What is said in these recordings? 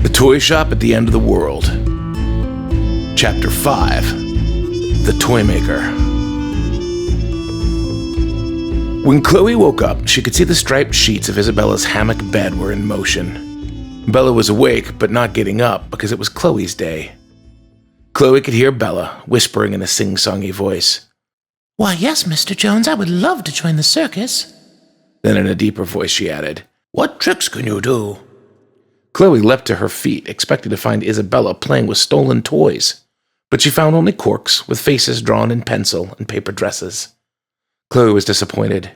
The Toy Shop at the End of the World. Chapter 5. The Toymaker. When Chloe woke up, she could see the striped sheets of Isabella's hammock bed were in motion. Bella was awake, but not getting up because it was Chloe's day. Chloe could hear Bella whispering in a sing-songy voice. "Why, yes, Mr. Jones, I would love to join the circus." Then in a deeper voice she added, "What tricks can you do?" Chloe leapt to her feet, expecting to find Isabella playing with stolen toys, but she found only corks with faces drawn in pencil and paper dresses. Chloe was disappointed.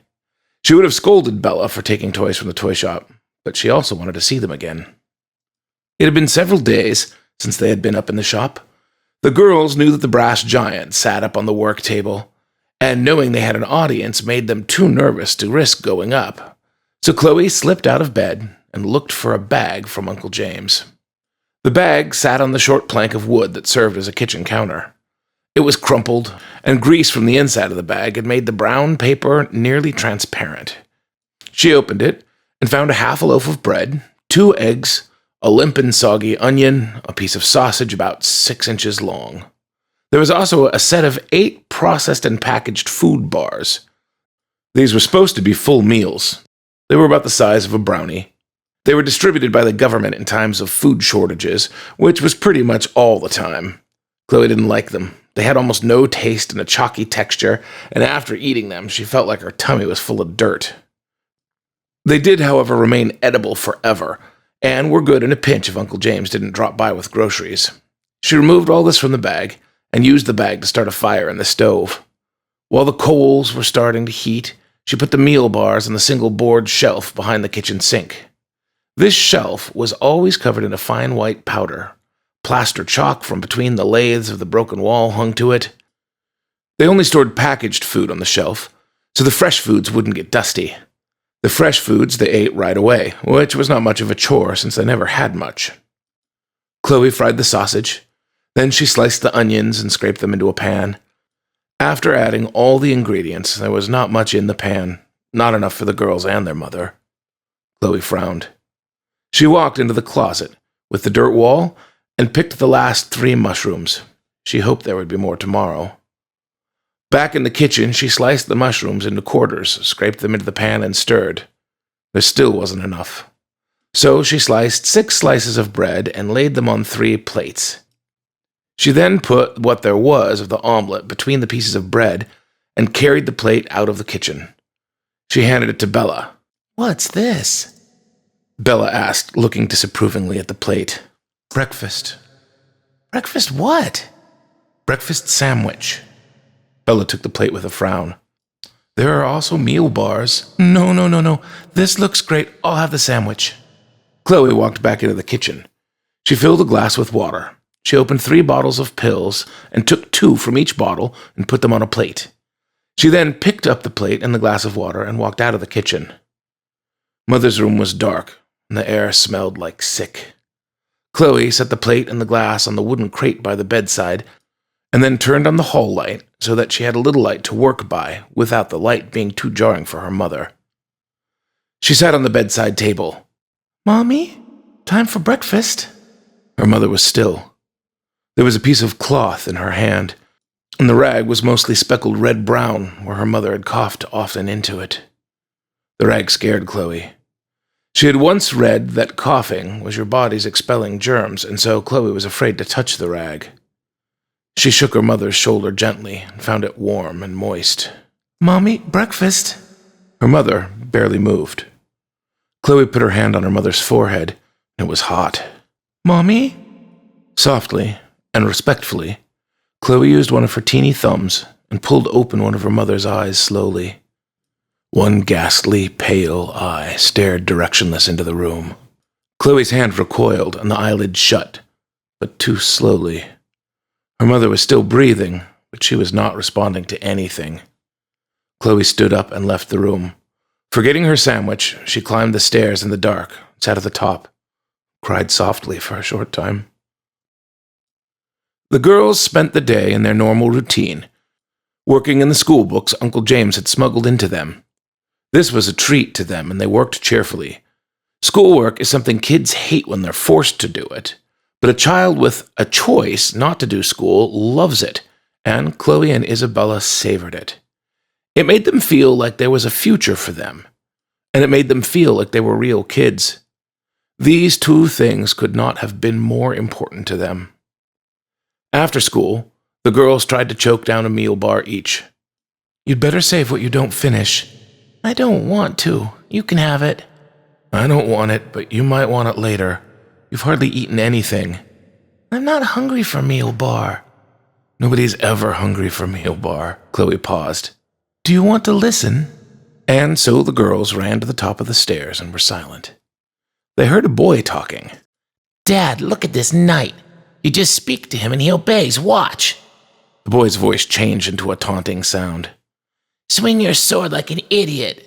She would have scolded Bella for taking toys from the toy shop, but she also wanted to see them again. It had been several days since they had been up in the shop. The girls knew that the brass giant sat up on the work table, and knowing they had an audience made them too nervous to risk going up. So Chloe slipped out of bed and looked for a bag from Uncle James. The bag sat on the short plank of wood that served as a kitchen counter. It was crumpled, and grease from the inside of the bag had made the brown paper nearly transparent. She opened it and found a half a loaf of bread, 2 eggs, a limp and soggy onion, a piece of sausage about 6 inches long. There was also a set of 8 processed and packaged food bars. These were supposed to be full meals. They were about the size of a brownie. They were distributed by the government in times of food shortages, which was pretty much all the time. Chloe didn't like them. They had almost no taste and a chalky texture, and after eating them, she felt like her tummy was full of dirt. They did, however, remain edible forever, and were good in a pinch if Uncle James didn't drop by with groceries. She removed all this from the bag and used the bag to start a fire in the stove. While the coals were starting to heat, she put the meal bars on the single board shelf behind the kitchen sink. This shelf was always covered in a fine white powder. Plaster chalk from between the lathes of the broken wall hung to it. They only stored packaged food on the shelf, so the fresh foods wouldn't get dusty. The fresh foods they ate right away, which was not much of a chore since they never had much. Chloe fried the sausage. Then she sliced the onions and scraped them into a pan. After adding all the ingredients, there was not much in the pan, not enough for the girls and their mother. Chloe frowned. She walked into the closet with the dirt wall and picked the last 3 mushrooms. She hoped there would be more tomorrow. Back in the kitchen, she sliced the mushrooms into quarters, scraped them into the pan, and stirred. There still wasn't enough. So she sliced 6 slices of bread and laid them on 3 plates. She then put what there was of the omelet between the pieces of bread and carried the plate out of the kitchen. She handed it to Bella. "What's this?" Bella asked, looking disapprovingly at the plate. "Breakfast." "Breakfast what?" "Breakfast sandwich." Bella took the plate with a frown. "There are also meal bars." No. This looks great. I'll have the sandwich." Chloe walked back into the kitchen. She filled a glass with water. She opened 3 bottles of pills and took 2 from each bottle and put them on a plate. She then picked up the plate and the glass of water and walked out of the kitchen. Mother's room was dark, and the air smelled like sick. Chloe set the plate and the glass on the wooden crate by the bedside, and then turned on the hall light so that she had a little light to work by without the light being too jarring for her mother. She sat on the bedside table. "Mommy, time for breakfast." Her mother was still. There was a piece of cloth in her hand, and the rag was mostly speckled red-brown where her mother had coughed often into it. The rag scared Chloe. She had once read that coughing was your body's expelling germs, and so Chloe was afraid to touch the rag. She shook her mother's shoulder gently and found it warm and moist. "Mommy, breakfast." Her mother barely moved. Chloe put her hand on her mother's forehead, and it was hot. "Mommy?" Softly and respectfully, Chloe used one of her teeny thumbs and pulled open one of her mother's eyes slowly. One ghastly, pale eye stared directionless into the room. Chloe's hand recoiled and the eyelids shut, but too slowly. Her mother was still breathing, but she was not responding to anything. Chloe stood up and left the room. Forgetting her sandwich, she climbed the stairs in the dark, sat at the top, cried softly for a short time. The girls spent the day in their normal routine, working in the school books Uncle James had smuggled into them. This was a treat to them, and they worked cheerfully. Schoolwork is something kids hate when they're forced to do it, but a child with a choice not to do school loves it, and Chloe and Isabella savored it. It made them feel like there was a future for them, and it made them feel like they were real kids. These two things could not have been more important to them. After school, the girls tried to choke down a meal bar each. "You'd better save what you don't finish." "I don't want to. You can have it." "I don't want it, but you might want it later. You've hardly eaten anything." "I'm not hungry for meal bar." "Nobody's ever hungry for meal bar." Chloe paused. "Do you want to listen?" And so the girls ran to the top of the stairs and were silent. They heard a boy talking. "Dad, look at this knight. You just speak to him and he obeys. Watch." The boy's voice changed into a taunting sound. "Swing your sword like an idiot."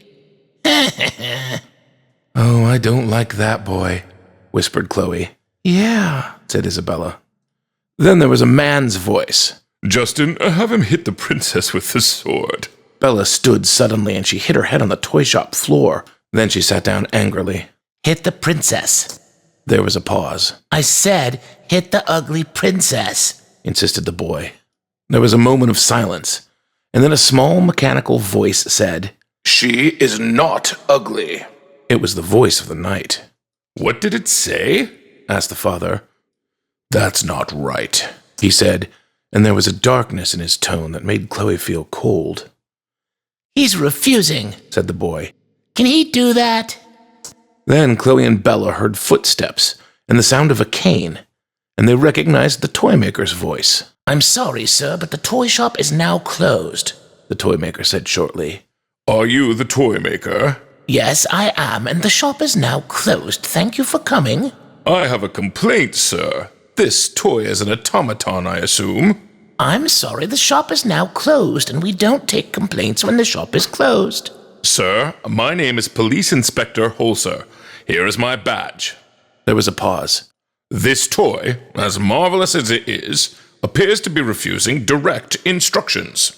"Oh, I don't like that boy," whispered Chloe. "Yeah," said Isabella. Then there was a man's voice. "Justin, have him hit the princess with the sword." Bella stood suddenly and she hit her head on the toy shop floor. Then she sat down angrily. "Hit the princess." There was a pause. "I said, hit the ugly princess," insisted the boy. There was a moment of silence, and then a small mechanical voice said, "She is not ugly." It was the voice of the knight. "What did it say?" asked the father. "That's not right," he said, and there was a darkness in his tone that made Chloe feel cold. "He's refusing," said the boy. "Can he do that?" Then Chloe and Bella heard footsteps and the sound of a cane, and they recognized the Toymaker's voice. "I'm sorry, sir, but the toy shop is now closed," the Toymaker said shortly. "Are you the Toymaker?" "Yes, I am, and the shop is now closed. Thank you for coming." "I have a complaint, sir. This toy is an automaton, I assume." "I'm sorry, the shop is now closed, and we don't take complaints when the shop is closed." "Sir, my name is Police Inspector Holzer. Here is my badge." There was a pause. "This toy, as marvelous as it is, appears to be refusing direct instructions."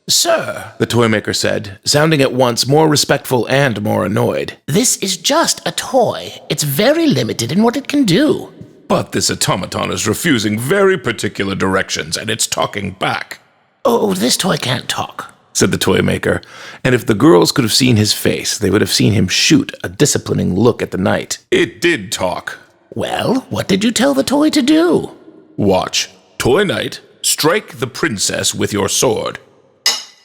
"Sir," the Toymaker said, sounding at once more respectful and more annoyed. "this is just a toy. It's very limited in what it can do." "But this automaton is refusing very particular directions, and it's talking back." "Oh, this toy can't talk," said the Toymaker, and if the girls could have seen his face, they would have seen him shoot a disciplining look at the knight. "It did talk." "Well, what did you tell the toy to do?" "Watch. Toy Knight, strike the princess with your sword."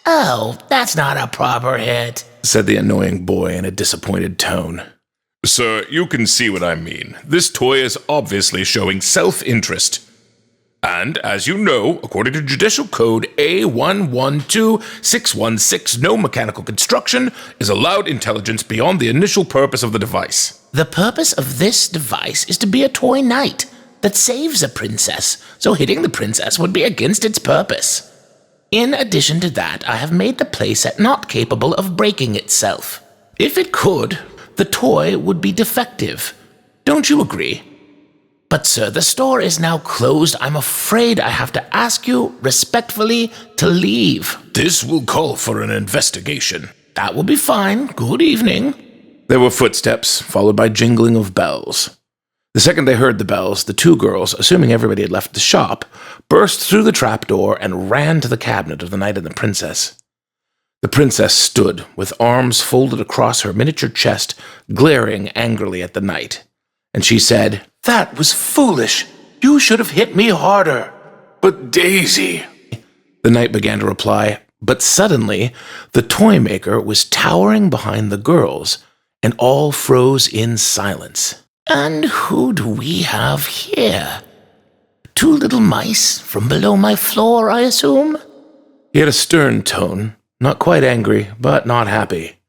"Oh, that's not a proper hit," said the annoying boy in a disappointed tone. "Sir, you can see what I mean. This toy is obviously showing self-interest. And, as you know, according to Judicial Code A112616, no mechanical construction is allowed intelligence beyond the initial purpose of the device." "The purpose of this device is to be a toy knight that saves a princess, so hitting the princess would be against its purpose. In addition to that, I have made the playset not capable of breaking itself. If it could, the toy would be defective. Don't you agree? But sir, the store is now closed. I'm afraid I have to ask you respectfully to leave." "This will call for an investigation." "That will be fine. Good evening." There were footsteps, followed by jingling of bells. The second they heard the bells, the two girls, assuming everybody had left the shop, burst through the trapdoor and ran to the cabinet of the Knight and the Princess. The princess stood, with arms folded across her miniature chest, glaring angrily at the knight. And she said, "That was foolish. You should have hit me harder." "But Daisy—" the knight began to reply, but suddenly the Toymaker was towering behind the girls, and all froze in silence. "And who do we have here? Two little mice from below my floor, I assume?" He had a stern tone, not quite angry, but not happy.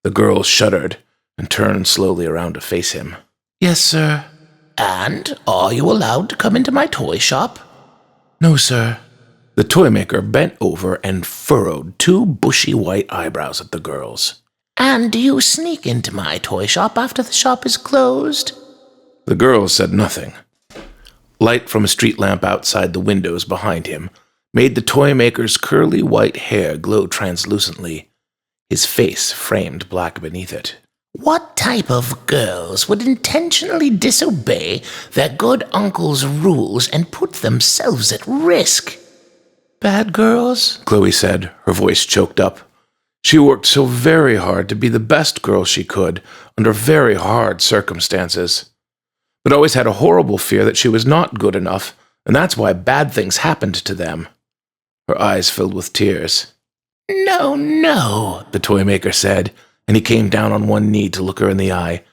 The girls shuddered and turned slowly around to face him. "Yes, sir." "And are you allowed to come into my toy shop?" "No, sir." The Toymaker bent over and furrowed two bushy white eyebrows at the girls. "And do you sneak into my toy shop after the shop is closed?" The girls said nothing. Light from a street lamp outside the windows behind him made the Toymaker's curly white hair glow translucently, his face framed black beneath it. What type of girls would intentionally disobey their good uncle's rules and put themselves at risk? Bad girls? Chloe said, her voice choked up. She worked so very hard to be the best girl she could under very hard circumstances, but always had a horrible fear that she was not good enough, and that's why bad things happened to them. Her eyes filled with tears. No, no, the Toymaker said, and he came down on one knee to look her in the eye.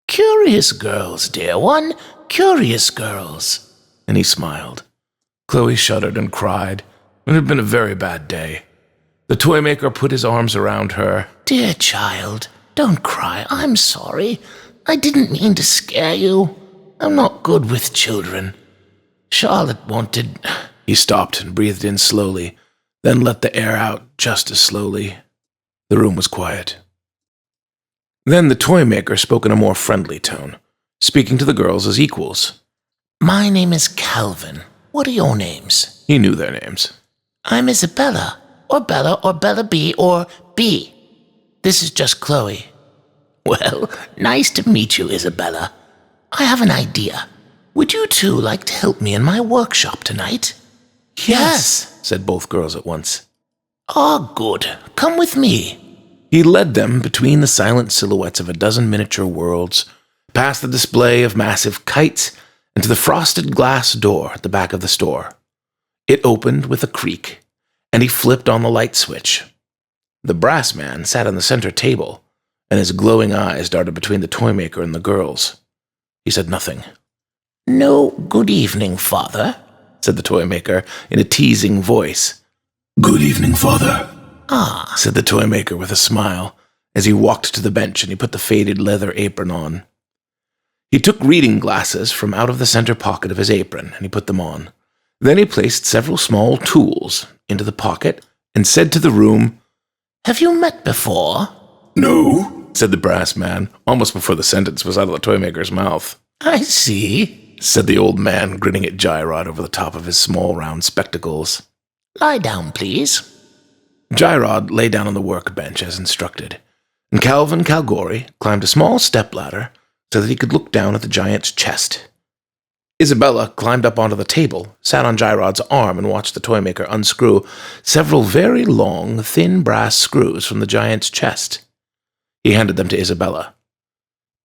Curious girls, dear one, curious girls. And he smiled. Chloe shuddered and cried. It had been a very bad day. The Toymaker put his arms around her. Dear child, don't cry. I'm sorry. I didn't mean to scare you. I'm not good with children. Charlotte wanted... He stopped and breathed in slowly, then let the air out just as slowly. The room was quiet. Then the Toymaker spoke in a more friendly tone, speaking to the girls as equals. My name is Calvin. What are your names? He knew their names. I'm Isabella, or Bella B, or B. This is just Chloe. Well, nice to meet you, Isabella. I have an idea. Would you two like to help me in my workshop tonight? Yes, said both girls at once. Oh, good. Come with me. He led them between the silent silhouettes of a dozen miniature worlds, past the display of massive kites, and to the frosted glass door at the back of the store. It opened with a creak, and he flipped on the light switch. The brass man sat on the center table, and his glowing eyes darted between the Toymaker and the girls. He said nothing. No good evening, Father, said the Toymaker in a teasing voice. Good evening, Father, said the Toymaker with a smile, as he walked to the bench and he put the faded leather apron on. He took reading glasses from out of the center pocket of his apron, and he put them on. Then he placed several small tools into the pocket and said to the room, Have you met before? No, said the brass man, almost before the sentence was out of the Toymaker's mouth. I see, said the old man, grinning at Gyrod over the top of his small round spectacles. Lie down, please. Gyrod lay down on the workbench as instructed, and Calvin Calgary climbed a small stepladder so that he could look down at the giant's chest. Isabella climbed up onto the table, sat on Gyrod's arm, and watched the Toymaker unscrew several very long, thin brass screws from the giant's chest. He handed them to Isabella.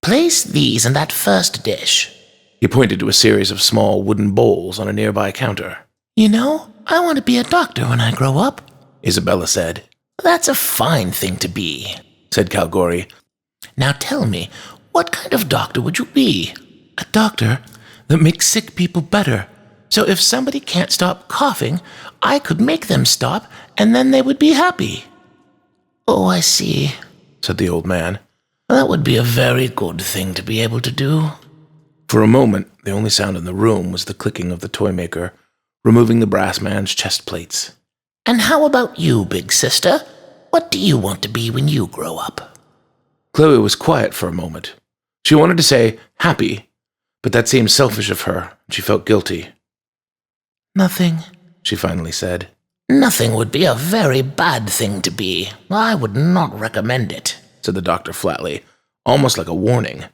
Place these in that first dish. He pointed to a series of small wooden bowls on a nearby counter. You know, I want to be a doctor when I grow up, Isabella said. That's a fine thing to be, said Calgary. Now tell me, what kind of doctor would you be? A doctor that makes sick people better. So if somebody can't stop coughing, I could make them stop, and then they would be happy. Oh, I see, said the old man. That would be a very good thing to be able to do. For a moment, the only sound in the room was the clicking of the Toymaker, removing the brass man's chest plates. And how about you, big sister? What do you want to be when you grow up? Chloe was quiet for a moment. She wanted to say happy, but that seemed selfish of her, and she felt guilty. Nothing, she finally said. Nothing would be a very bad thing to be. I would not recommend it, said the doctor flatly, almost like a warning.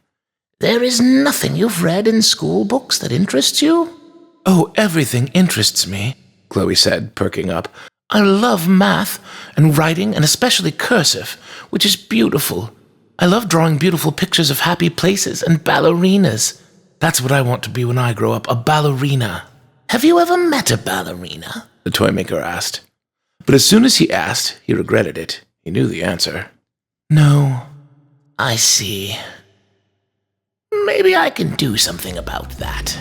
There is nothing you've read in school books that interests you? Oh, everything interests me, Chloe said, perking up. I love math and writing, and especially cursive, which is beautiful. I love drawing beautiful pictures of happy places and ballerinas. That's what I want to be when I grow up, a ballerina. Have you ever met a ballerina? The Toymaker asked. But as soon as he asked, he regretted it. He knew the answer. No. I see. Maybe I can do something about that.